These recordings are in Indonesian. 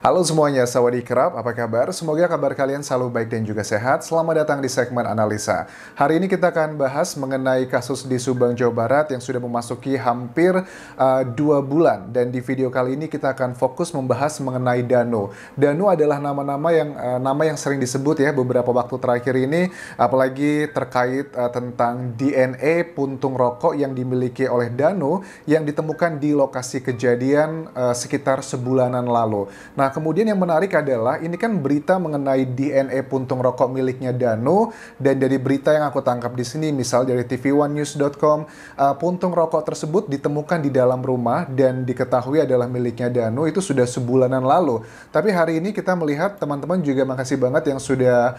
Halo semuanya, sawadee-krap, apa kabar? Semoga kabar kalian selalu baik dan juga sehat. Selamat datang di segmen analisa. Hari ini kita akan bahas mengenai kasus di Subang, Jawa Barat yang sudah memasuki hampir 2 bulan. Dan di video kali ini kita akan fokus membahas mengenai Danu. Danu adalah nama yang sering disebut ya beberapa waktu terakhir ini, apalagi terkait tentang DNA puntung rokok yang dimiliki oleh Danu yang ditemukan di lokasi kejadian sekitar sebulanan lalu. Nah, kemudian yang menarik adalah ini kan berita mengenai DNA puntung rokok miliknya Danu, dan dari berita yang aku tangkap di sini, misal dari tv1news.com, puntung rokok tersebut ditemukan di dalam rumah dan diketahui adalah miliknya Danu itu sudah sebulanan lalu. Tapi hari ini kita melihat teman-teman juga makasih banget yang sudah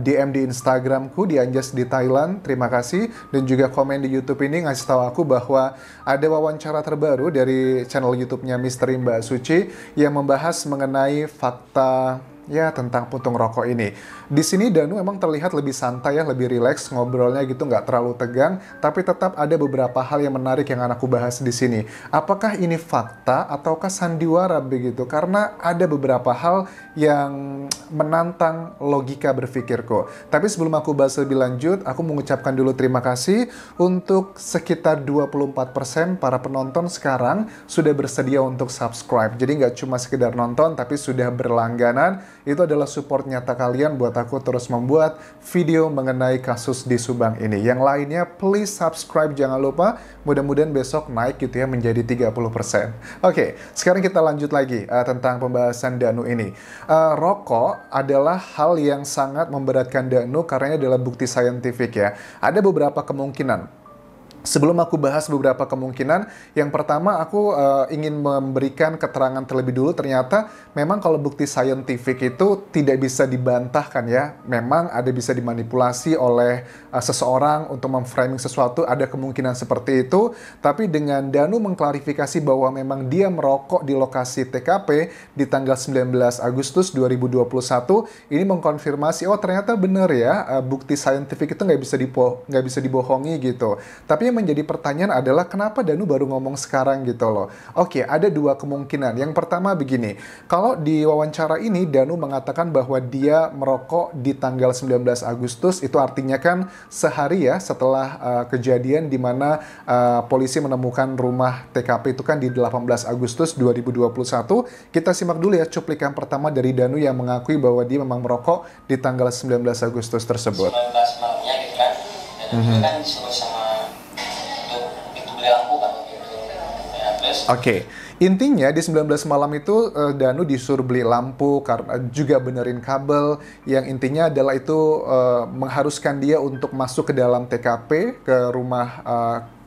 DM di Instagramku di Anjas di Thailand, terima kasih, dan juga komen di YouTube ini ngasih tahu aku bahwa ada wawancara terbaru dari channel YouTube-nya Misteri Mbak Suci yang membahas mengenai fakta ya tentang puntung rokok ini. Di sini Danu memang terlihat lebih santai ya, lebih rileks ngobrolnya gitu, nggak terlalu tegang, tapi tetap ada beberapa hal yang menarik yang aku bahas di sini. Apakah ini fakta ataukah sandiwara begitu? Karena ada beberapa hal yang menantang logika berpikirku. Tapi sebelum aku bahas lebih lanjut, aku mengucapkan dulu terima kasih untuk sekitar 24% para penonton sekarang sudah bersedia untuk subscribe. Jadi nggak cuma sekedar nonton, tapi sudah berlangganan. Itu adalah support nyata kalian buat aku terus membuat video mengenai kasus di Subang ini. Yang lainnya, please subscribe, jangan lupa. Mudah-mudahan besok naik gitu ya menjadi 30%. Oke, sekarang kita lanjut lagi tentang pembahasan Danu ini. Rokok adalah hal yang sangat memberatkan Danu karena ini adalah bukti saintifik ya. Ada beberapa kemungkinan. Sebelum aku bahas beberapa kemungkinan, yang pertama aku ingin memberikan keterangan terlebih dulu. Ternyata memang kalau bukti saintifik itu tidak bisa dibantahkan ya. Memang ada bisa dimanipulasi oleh seseorang untuk memframing sesuatu, ada kemungkinan seperti itu. Tapi dengan Danu mengklarifikasi bahwa memang dia merokok di lokasi TKP di tanggal 19 Agustus 2021, ini mengkonfirmasi, oh ternyata benar ya, bukti saintifik itu nggak bisa dibohongi gitu. Tapi yang menjadi pertanyaan adalah kenapa Danu baru ngomong sekarang gitu loh. Oke, ada dua kemungkinan. Yang pertama begini, kalau di wawancara ini Danu mengatakan bahwa dia merokok di tanggal 19 Agustus, itu artinya kan sehari ya setelah kejadian di mana polisi menemukan rumah TKP itu kan di 18 Agustus 2021. Kita simak dulu ya cuplikan pertama dari Danu yang mengakui bahwa dia memang merokok di tanggal 19 Agustus tersebut. 19 malamnya gitu kan, dan juga kan disuruh sama itu beli lampu kan gitu ya, terus Oke, intinya di 19 malam itu Danu disuruh beli lampu karena juga benerin kabel, yang intinya adalah itu mengharuskan dia untuk masuk ke dalam TKP, ke rumah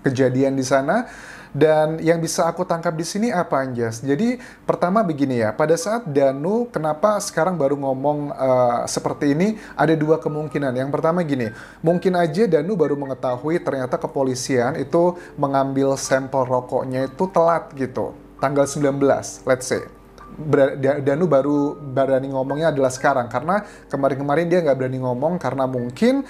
kejadian di sana. Dan yang bisa aku tangkap di sini apa, Anjas? Jadi pertama begini ya, pada saat Danu kenapa sekarang baru ngomong seperti ini, ada dua kemungkinan. Yang pertama gini, mungkin aja Danu baru mengetahui ternyata kepolisian itu mengambil sampel rokoknya itu telat gitu, tanggal 19, let's say. Danu baru berani ngomongnya adalah sekarang, karena kemarin-kemarin dia nggak berani ngomong karena mungkin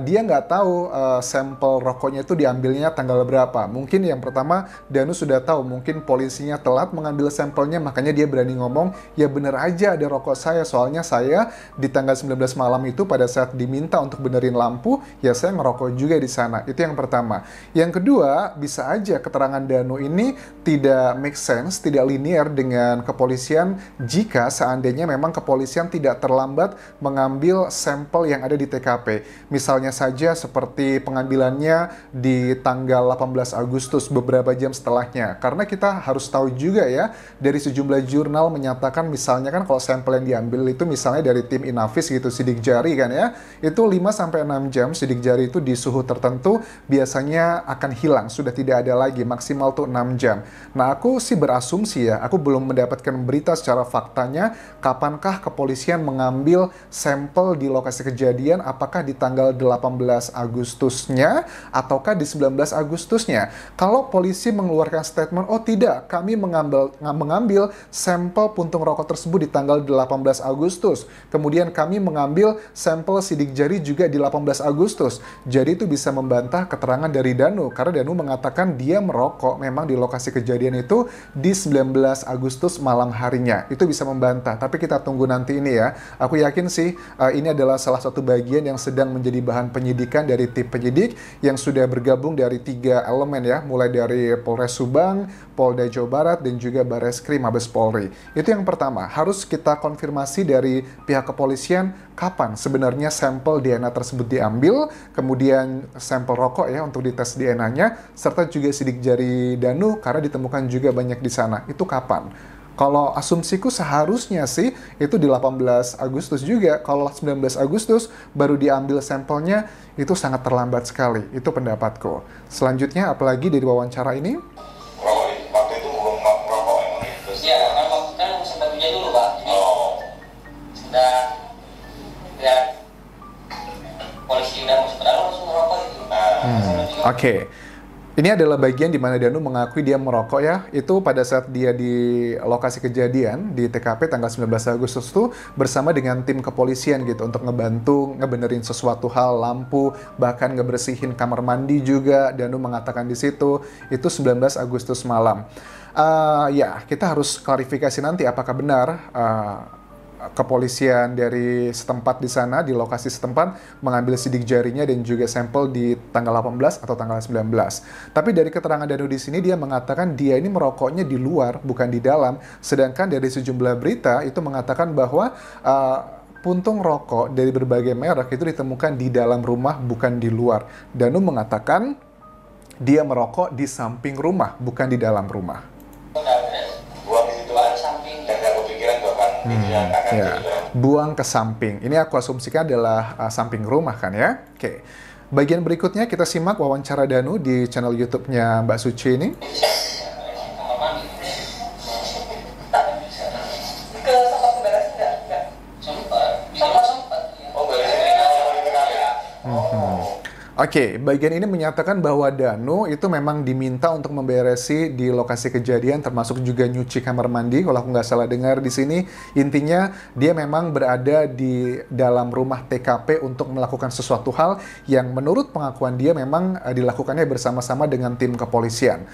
dia nggak tahu sampel rokoknya itu diambilnya tanggal berapa. Mungkin yang pertama Danu sudah tahu mungkin polisinya telat mengambil sampelnya, makanya dia berani ngomong, ya bener aja ada rokok saya, soalnya saya di tanggal 19 malam itu pada saat diminta untuk benerin lampu, ya saya ngerokok juga di sana. Itu yang pertama. Yang kedua, bisa aja keterangan Danu ini tidak make sense, tidak linear dengan kepolisian jika seandainya memang kepolisian tidak terlambat mengambil sampel yang ada di TKP. Misalnya saja seperti pengambilannya di tanggal 18 Agustus beberapa jam setelahnya. Karena kita harus tahu juga ya, dari sejumlah jurnal menyatakan misalnya kan kalau sampel yang diambil itu misalnya dari tim Inavis gitu, sidik jari kan ya, itu 5-6 jam sidik jari itu di suhu tertentu biasanya akan hilang, sudah tidak ada lagi, maksimal tuh 6 jam. Nah aku sih berasumsi ya, aku belum mendapatkan berita secara faktanya kapankah kepolisian mengambil sampel di lokasi kejadian, apakah di tanggal 18 Agustusnya ataukah di 19 Agustusnya. Kalau polisi mengeluarkan statement, oh tidak, kami mengambil sampel puntung rokok tersebut di tanggal 18 Agustus, kemudian kami mengambil sampel sidik jari juga di 18 Agustus, jadi itu bisa membantah keterangan dari Danu, karena Danu mengatakan dia merokok memang di lokasi kejadian itu di 19 Agustus malam harinya. Itu bisa membantah, tapi kita tunggu nanti ini ya. Aku yakin sih ini adalah salah satu bagian yang sedang menjadi bahan penyidikan dari tim penyidik yang sudah bergabung dari 3 elemen ya, mulai dari Polres Subang, Polda Jawa Barat, dan juga Bareskrim Mabes Polri. Itu yang pertama, harus kita konfirmasi dari pihak kepolisian kapan sebenarnya sampel DNA tersebut diambil, kemudian sampel rokok ya untuk dites DNA-nya, serta juga sidik jari Danu karena ditemukan juga banyak di sana. Itu kapan? Kalau asumsiku seharusnya sih itu di 18 Agustus juga. Kalau 19 Agustus baru diambil sampelnya, itu sangat terlambat sekali. Itu pendapatku. Selanjutnya, apalagi dari wawancara ini? Waktu itu belum merokok emang ya? Terus ya, kan sempat ujian dulu Pak. Jadi sudah ya polisi udah masuk ke dalam langsung merokok itu. Oke. Ini adalah bagian di mana Danu mengakui dia merokok ya. Itu pada saat dia di lokasi kejadian di TKP tanggal 19 Agustus itu bersama dengan tim kepolisian gitu untuk ngebantu ngebenerin sesuatu hal, lampu, bahkan ngebersihin kamar mandi juga. Danu mengatakan di situ itu 19 Agustus malam. Ya, kita harus klarifikasi nanti apakah benar kepolisian dari setempat di sana, di lokasi setempat, mengambil sidik jarinya dan juga sampel di tanggal 18 atau tanggal 19. Tapi dari keterangan Danu di sini, dia mengatakan dia ini merokoknya di luar, bukan di dalam. Sedangkan dari sejumlah berita itu mengatakan bahwa puntung rokok dari berbagai merek itu ditemukan di dalam rumah, bukan di luar. Danu mengatakan dia merokok di samping rumah, bukan di dalam rumah. Ya, buang ke samping. Ini aku asumsikan adalah samping rumah kan ya. Oke. Bagian berikutnya kita simak wawancara Danu di channel YouTube-nya Mbak Suci ini. Oke, bagian ini menyatakan bahwa Danu itu memang diminta untuk memberesi di lokasi kejadian, termasuk juga nyuci kamar mandi. Kalau aku nggak salah dengar di sini, intinya dia memang berada di dalam rumah TKP untuk melakukan sesuatu hal yang menurut pengakuan dia memang dilakukannya bersama-sama dengan tim kepolisian.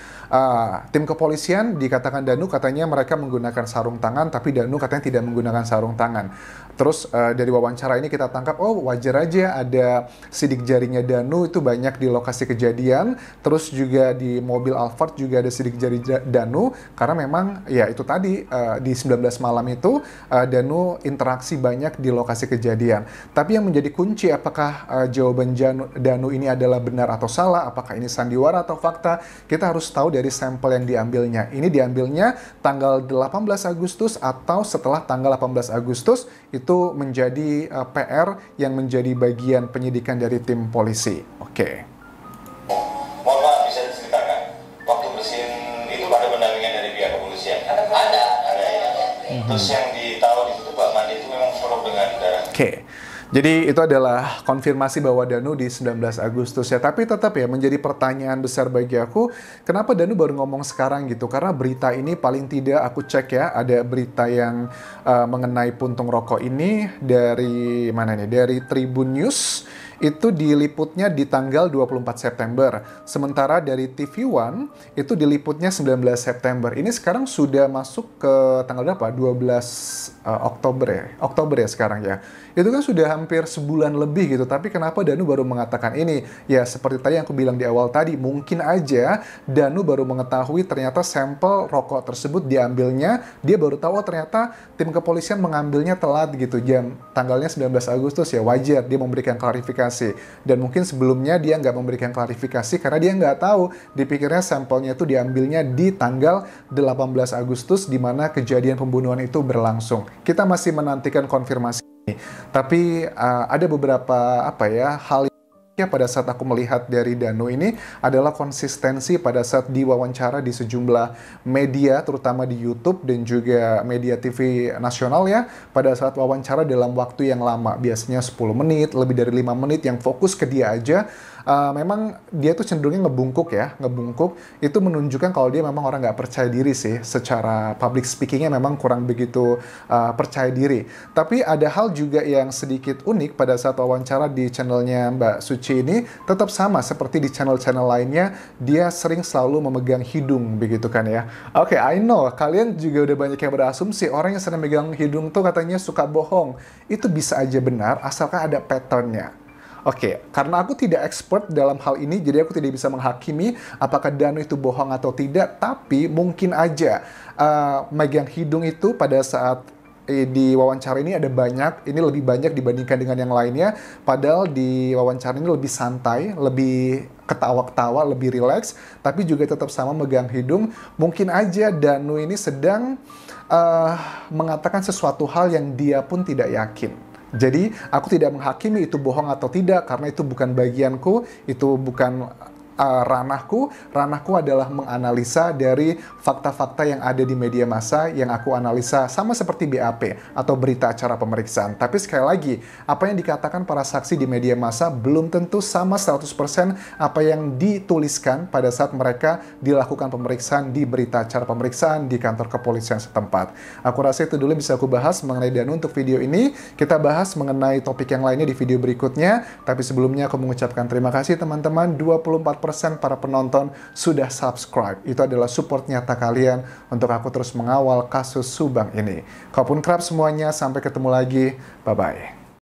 Tim kepolisian dikatakan Danu katanya mereka menggunakan sarung tangan, tapi Danu katanya tidak menggunakan sarung tangan. Terus dari wawancara ini kita tangkap, oh wajar aja ada sidik jarinya Danu itu banyak di lokasi kejadian, terus juga di mobil Alphard juga ada sidik jari Danu, karena memang ya itu tadi di 19 malam itu Danu interaksi banyak di lokasi kejadian. Tapi yang menjadi kunci apakah jawaban Danu ini adalah benar atau salah, apakah ini sandiwara atau fakta, kita harus tahu dari sampel yang diambilnya. Ini diambilnya tanggal 18 Agustus atau setelah tanggal 18 Agustus, itu menjadi PR yang menjadi bagian penyidikan dari tim polisi. Oke. Mohon maaf, bisa diceritakan waktu bersihin itu ada pendampingan dari pihak kepolisian? Ada ya. Terus yang ditaruh di situ Pak mandi itu memang penuh dengan darah. Oke. Jadi itu adalah konfirmasi bahwa Danu di 19 Agustus ya. Tapi tetap ya menjadi pertanyaan besar bagi aku, kenapa Danu baru ngomong sekarang gitu? Karena berita ini paling tidak aku cek ya, ada berita yang mengenai puntung rokok ini dari mana nih? Dari Tribun News. Itu diliputnya di tanggal 24 September. Sementara dari TV One itu diliputnya 19 September. Ini sekarang sudah masuk ke tanggal berapa? 12 Oktober ya. Oktober ya sekarang ya. Itu kan sudah hampir sebulan lebih gitu. Tapi kenapa Danu baru mengatakan ini? Ya seperti tadi yang aku bilang di awal tadi, mungkin aja Danu baru mengetahui ternyata sampel rokok tersebut diambilnya, dia baru tahu ternyata tim kepolisian mengambilnya telat gitu. Tanggalnya 19 Agustus ya, wajar dia memberikan klarifikasi. Dan mungkin sebelumnya dia nggak memberikan klarifikasi karena dia nggak tahu, dipikirnya sampelnya itu diambilnya di tanggal 18 Agustus di mana kejadian pembunuhan itu berlangsung. Kita masih menantikan konfirmasi ini. Tapi ada beberapa hal yang pada saat aku melihat dari Danu ini adalah konsistensi pada saat diwawancara di sejumlah media, terutama di YouTube dan juga media TV nasional ya, pada saat wawancara dalam waktu yang lama, biasanya 10 menit, lebih dari 5 menit yang fokus ke dia aja. memang dia tuh cenderungnya ngebungkuk ya, ngebungkuk itu menunjukkan kalau dia memang orang nggak percaya diri sih, secara public speakingnya memang kurang begitu percaya diri. Tapi ada hal juga yang sedikit unik pada saat wawancara di channelnya Mbak Suci ini, tetap sama seperti di channel-channel lainnya, dia sering selalu memegang hidung begitu kan ya. Oke, I know kalian juga udah banyak yang berasumsi orang yang sering megang hidung tuh katanya suka bohong. Itu bisa aja benar asalkan ada patternnya. Oke, karena aku tidak expert dalam hal ini, jadi aku tidak bisa menghakimi apakah Danu itu bohong atau tidak, tapi mungkin aja megang hidung itu pada saat di wawancara ini ada banyak, ini lebih banyak dibandingkan dengan yang lainnya, padahal di wawancara ini lebih santai, lebih ketawa-ketawa, lebih rileks, tapi juga tetap sama megang hidung. Mungkin aja Danu ini sedang mengatakan sesuatu hal yang dia pun tidak yakin. Jadi, aku tidak menghakimi itu bohong atau tidak, karena itu bukan bagianku, itu bukan ranahku. Ranahku adalah menganalisa dari fakta-fakta yang ada di media massa yang aku analisa sama seperti BAP atau berita acara pemeriksaan. Tapi sekali lagi, apa yang dikatakan para saksi di media massa belum tentu sama 100% apa yang dituliskan pada saat mereka dilakukan pemeriksaan di berita acara pemeriksaan di kantor kepolisian setempat. Aku rasa itu dulu bisa aku bahas mengenai Danu untuk video ini. Kita bahas mengenai topik yang lainnya di video berikutnya. Tapi sebelumnya aku mengucapkan terima kasih teman-teman. 24% para penonton sudah subscribe. Itu adalah support nyata kalian untuk aku terus mengawal kasus Subang ini. Kalaupun kerap semuanya, sampai ketemu lagi. Bye-bye.